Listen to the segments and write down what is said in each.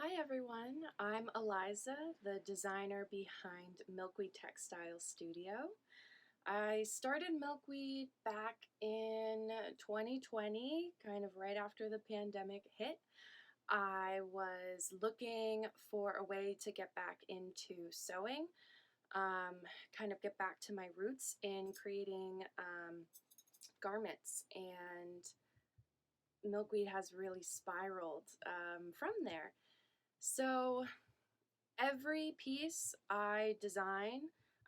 Hi everyone, I'm Aliza, the designer behind Milkweed Textile Studio. I started Milkweed back in 2020, kind of right after the pandemic hit. I was looking for a way to get back into sewing, kind of get back to my roots in creating garments, and Milkweed has really spiraled from there. So every piece I design,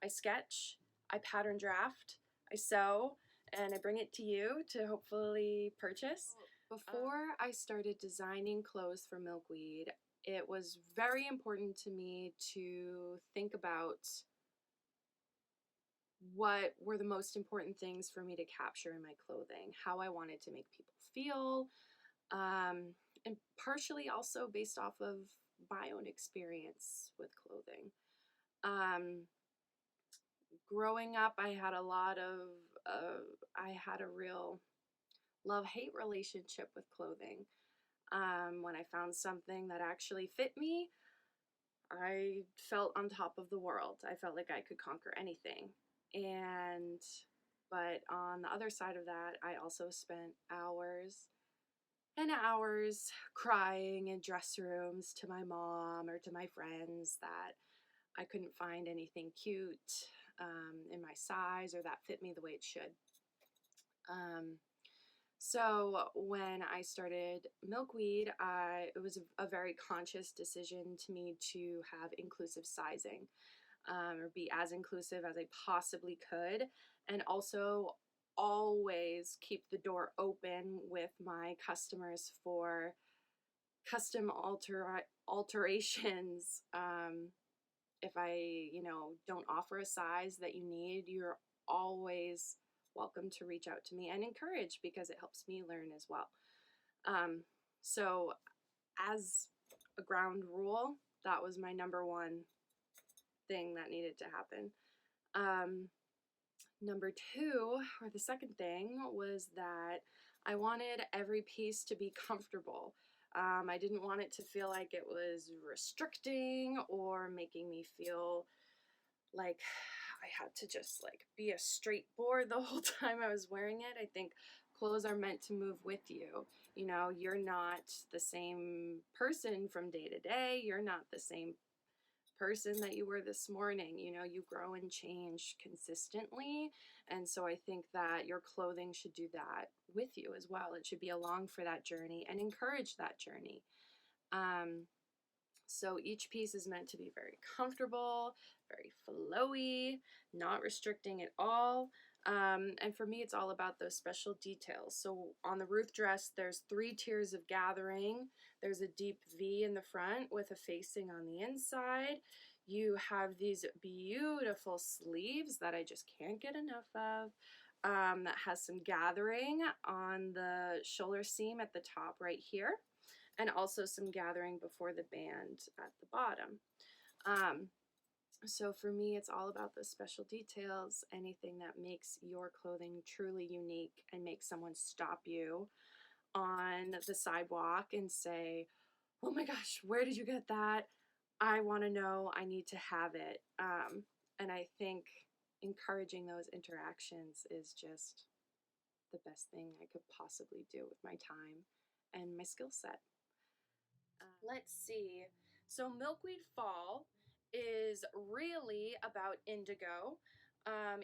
I sketch, I pattern draft, I sew, and I bring it to you to hopefully purchase. Before I started designing clothes for Milkweed, it was very important to me to think about what were the most important things for me to capture in my clothing, how I wanted to make people feel, and partially also based off of my own experience with clothing. Um, Growing up, I had a real love-hate relationship with clothing. When I found something that actually fit me, I felt on top of the world. I felt like I could conquer anything. But on the other side of that, I also spent hours and hours crying in dress rooms to my mom or to my friends that I couldn't find anything cute in my size or that fit me the way it should. So when I started Milkweed, it was a very conscious decision to me to have inclusive sizing, or be as inclusive as I possibly could, and also always keep the door open with my customers for custom alterations. If I, don't offer a size that you need, you're always welcome to reach out to me and encourage, because it helps me learn as well. So as a ground rule, that was my number one thing that needed to happen. Number two, or the second thing, was that I wanted every piece to be comfortable. I didn't want it to feel like it was restricting or making me feel like I had to just like be a straight board the whole time I was wearing it. I think clothes are meant to move with you. You're not the same person from day to day. You're not the same person that you were this morning. You grow and change consistently. And so I think that your clothing should do that with you as well. It should be along for that journey and encourage that journey. So each piece is meant to be very comfortable, very flowy, not restricting at all. And for me, it's all about those special details. So on the Ruth dress, there's 3 tiers of gathering. There's a deep V in the front with a facing on the inside. You have these beautiful sleeves that I just can't get enough of. That has some gathering on the shoulder seam at the top right here, and also some gathering before the band at the bottom. So for me, it's all about the special details, anything that makes your clothing truly unique and makes someone stop you on the sidewalk and say, oh my gosh, where did you get that? I want to know, I need to have it. And I think encouraging those interactions is just the best thing I could possibly do with my time and my skill set. Let's see. So Milkweed Fall is really about indigo.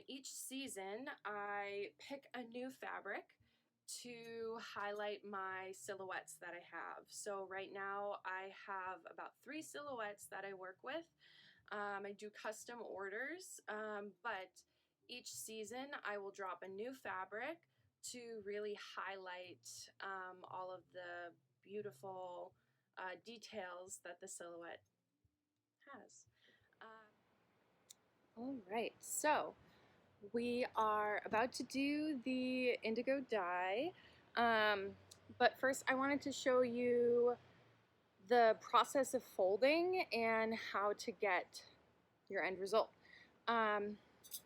Each season I pick a new fabric to highlight my silhouettes that I have. So right now I have about 3 silhouettes that I work with. I do custom orders, but each season I will drop a new fabric to really highlight all of the beautiful details that the silhouette has. All right, so we are about to do the indigo dye, but first I wanted to show you the process of folding and how to get your end result.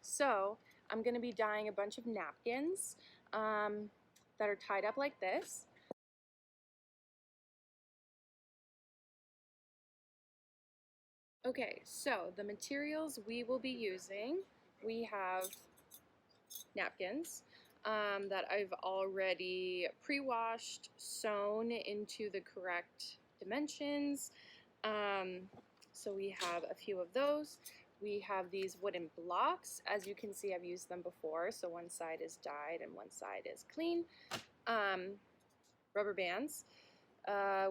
So I'm going to be dyeing a bunch of napkins that are tied up like this. Okay, so the materials we will be using, we have napkins that I've already pre-washed, sewn into the correct dimensions. So we have a few of those. We have these wooden blocks. As you can see, I've used them before. So one side is dyed and one side is clean. Rubber bands.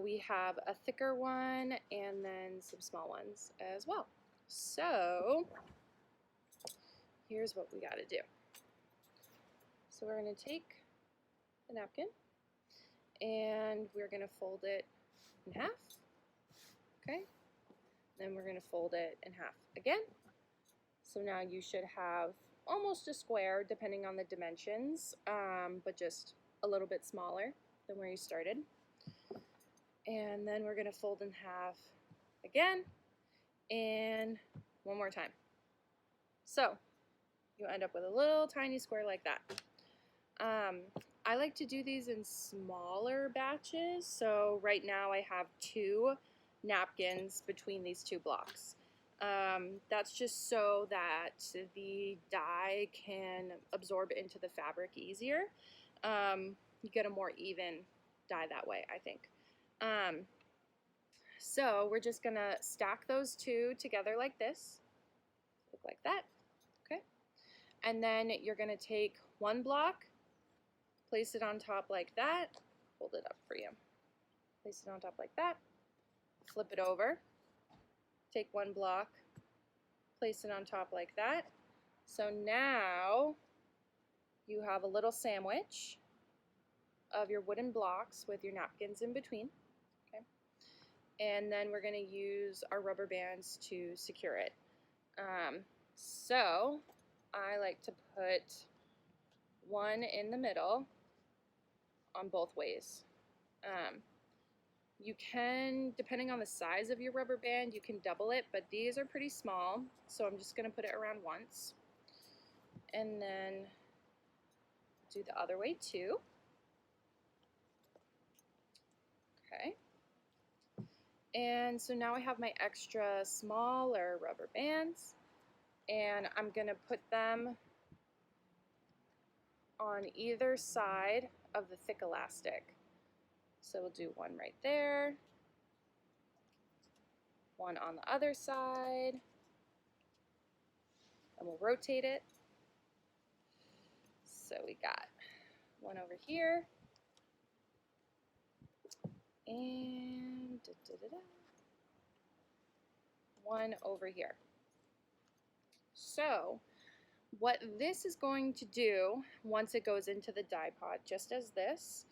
We have a thicker one and then some small ones as well. So here's what we got to do. So we're going to take the napkin and we're going to fold it in half. Okay. Then we're going to fold it in half again. So now you should have almost a square depending on the dimensions, but just a little bit smaller than where you started. And then we're going to fold in half again and one more time. So you end up with a little tiny square like that. I like to do these in smaller batches. So right now I have 2 napkins between these 2 blocks. That's just so that the dye can absorb into the fabric easier. You get a more even dye that way, I think. So we're just gonna stack those 2 together like this, look like that, okay? And then you're gonna take one block, place it on top like that, hold it up for you, place it on top like that, flip it over, take one block, place it on top like that. So now you have a little sandwich of your wooden blocks with your napkins in between. Okay. And then we're going to use our rubber bands to secure it. So I like to put one in the middle on both ways. You can, depending on the size of your rubber band, you can double it, but these are pretty small, so I'm just going to put it around once. And then do the other way too. Okay. And so now I have my extra smaller rubber bands, and I'm going to put them on either side of the thick elastic. So we'll do one right there, one on the other side, and we'll rotate it. So we got one over here, and one over here. So what this is going to do once it goes into the dye pot, just as this,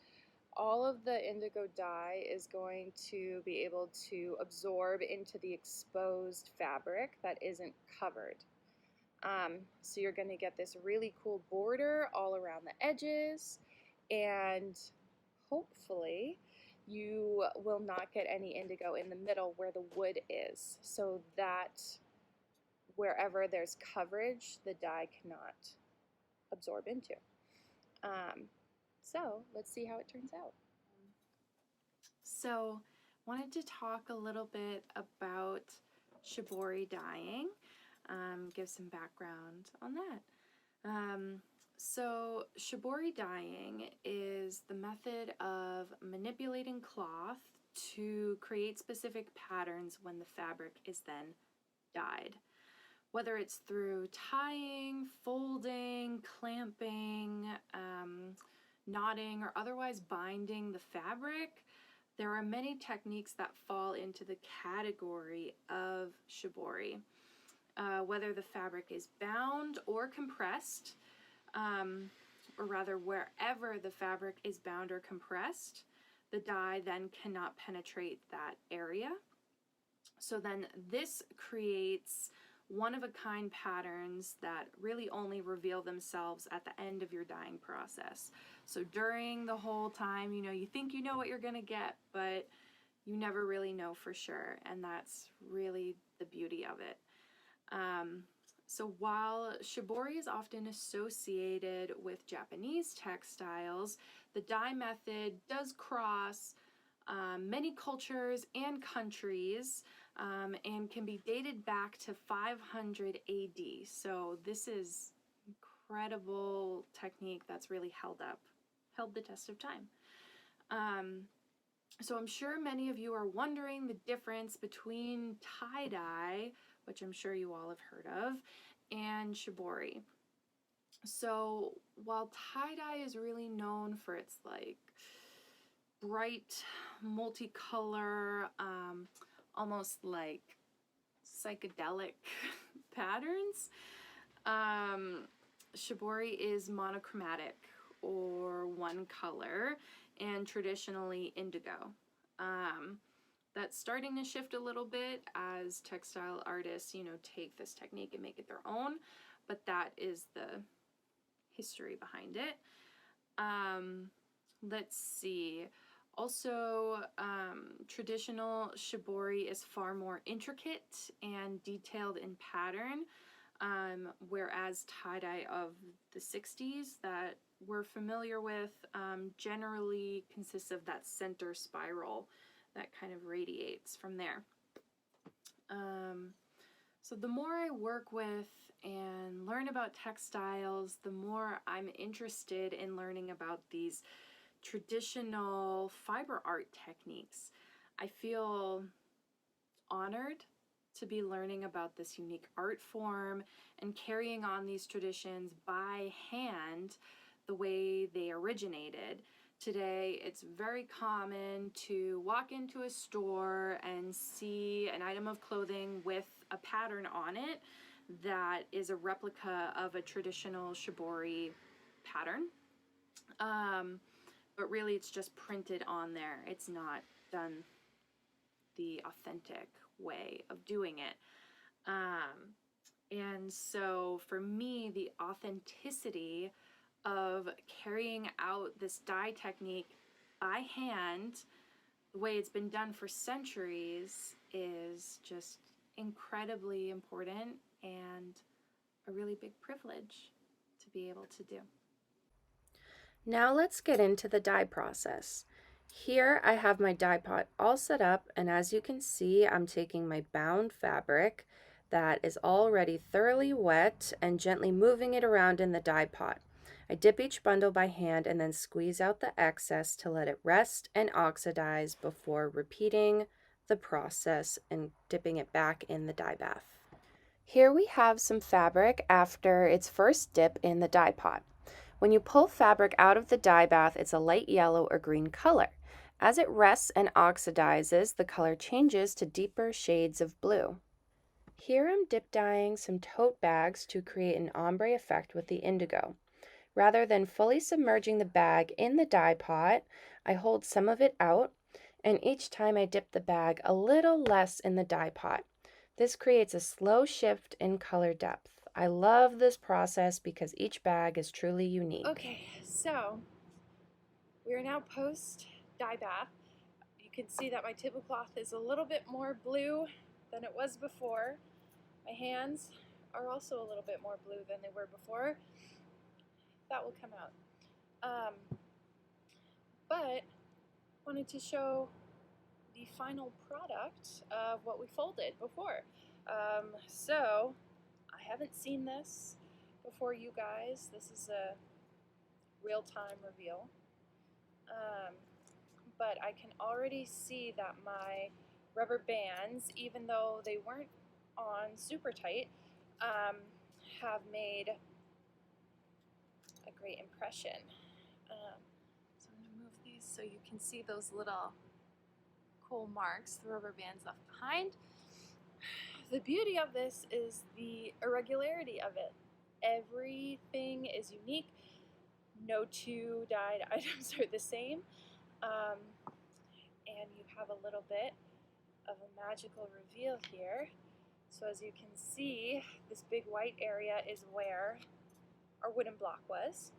all of the indigo dye is going to be able to absorb into the exposed fabric that isn't covered. So you're going to get this really cool border all around the edges, and hopefully you will not get any indigo in the middle where the wood is, so that wherever there's coverage, the dye cannot absorb into. So let's see how it turns out. So wanted to talk a little bit about shibori dyeing, give some background on that. So shibori dyeing is the method of manipulating cloth to create specific patterns when the fabric is then dyed. Whether it's through tying, folding, clamping, knotting, or otherwise binding the fabric, there are many techniques that fall into the category of shibori. Whether the fabric is bound or compressed, or rather wherever the fabric is bound or compressed, the dye then cannot penetrate that area. So then this creates one-of-a-kind patterns that really only reveal themselves at the end of your dyeing process. So during the whole time, you think you know what you're gonna get, but you never really know for sure, and that's really the beauty of it. So while shibori is often associated with Japanese textiles, the dye method does cross many cultures and countries. and can be dated back to 500 AD. So this is incredible technique that's really held the test of time. So I'm sure many of you are wondering the difference between tie-dye, which I'm sure you all have heard of, and shibori. So while tie-dye is really known for its like bright multicolor, almost like psychedelic patterns, shibori is monochromatic or one color and traditionally indigo. That's starting to shift a little bit as textile artists, you know, take this technique and make it their own, but that is the history behind it. Let's see. Also, traditional shibori is far more intricate and detailed in pattern, whereas tie-dye of the 60s that we're familiar with generally consists of that center spiral that kind of radiates from there. So the more I work with and learn about textiles, the more I'm interested in learning about these traditional fiber art techniques. I feel honored to be learning about this unique art form and carrying on these traditions by hand the way they originated. Today, it's very common to walk into a store and see an item of clothing with a pattern on it that is a replica of a traditional shibori pattern. But really it's just printed on there. It's not done the authentic way of doing it. And so for me, the authenticity of carrying out this dye technique by hand, the way it's been done for centuries, is just incredibly important and a really big privilege to be able to do. Now let's get into the dye process. Here I have my dye pot all set up, and as you can see, I'm taking my bound fabric that is already thoroughly wet and gently moving it around in the dye pot. I dip each bundle by hand and then squeeze out the excess to let it rest and oxidize before repeating the process and dipping it back in the dye bath. Here we have some fabric after its first dip in the dye pot. When you pull fabric out of the dye bath, it's a light yellow or green color. As it rests and oxidizes, the color changes to deeper shades of blue. Here I'm dip dyeing some tote bags to create an ombre effect with the indigo. Rather than fully submerging the bag in the dye pot, I hold some of it out, and each time I dip the bag a little less in the dye pot. This creates a slow shift in color depth. I love this process because each bag is truly unique. Okay, so we are now post dye bath. You can see that my tablecloth is a little bit more blue than it was before. My hands are also a little bit more blue than they were before. That will come out. But wanted to show the final product of what we folded before. So I haven't seen this before, you guys. This is a real-time reveal. But I can already see that my rubber bands, even though they weren't on super tight, have made a great impression. So I'm going to move these so you can see those little cool marks the rubber bands left behind. The beauty of this is the irregularity of it. Everything is unique. No two dyed items are the same. And you have a little bit of a magical reveal here. So as you can see, this big white area is where our wooden block was.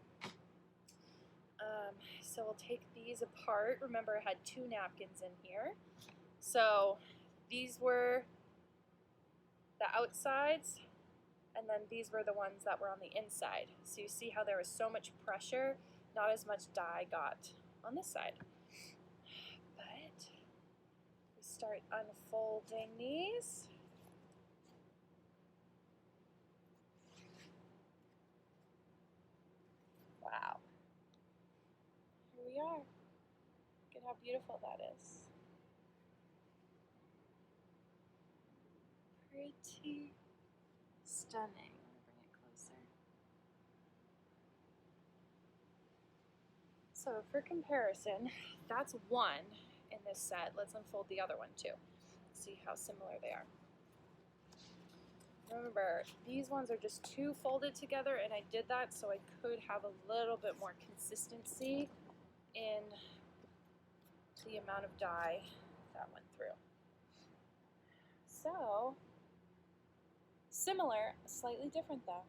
So we'll take these apart. Remember, I had 2 napkins in here. So these were the outsides, and then these were the ones that were on the inside. So you see how there was so much pressure, not as much dye got on this side. But we start unfolding these. Wow. Here we are. Look at how beautiful that is. Pretty stunning. Bring it closer. So for comparison, that's one in this set. Let's unfold the other one too. See how similar they are. Remember, these ones are just two folded together, and I did that so I could have a little bit more consistency in the amount of dye that went through. So, similar, slightly different though.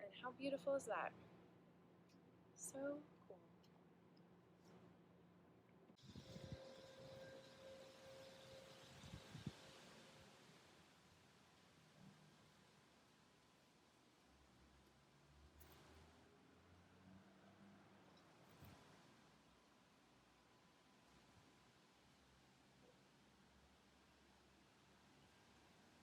And how beautiful is that? So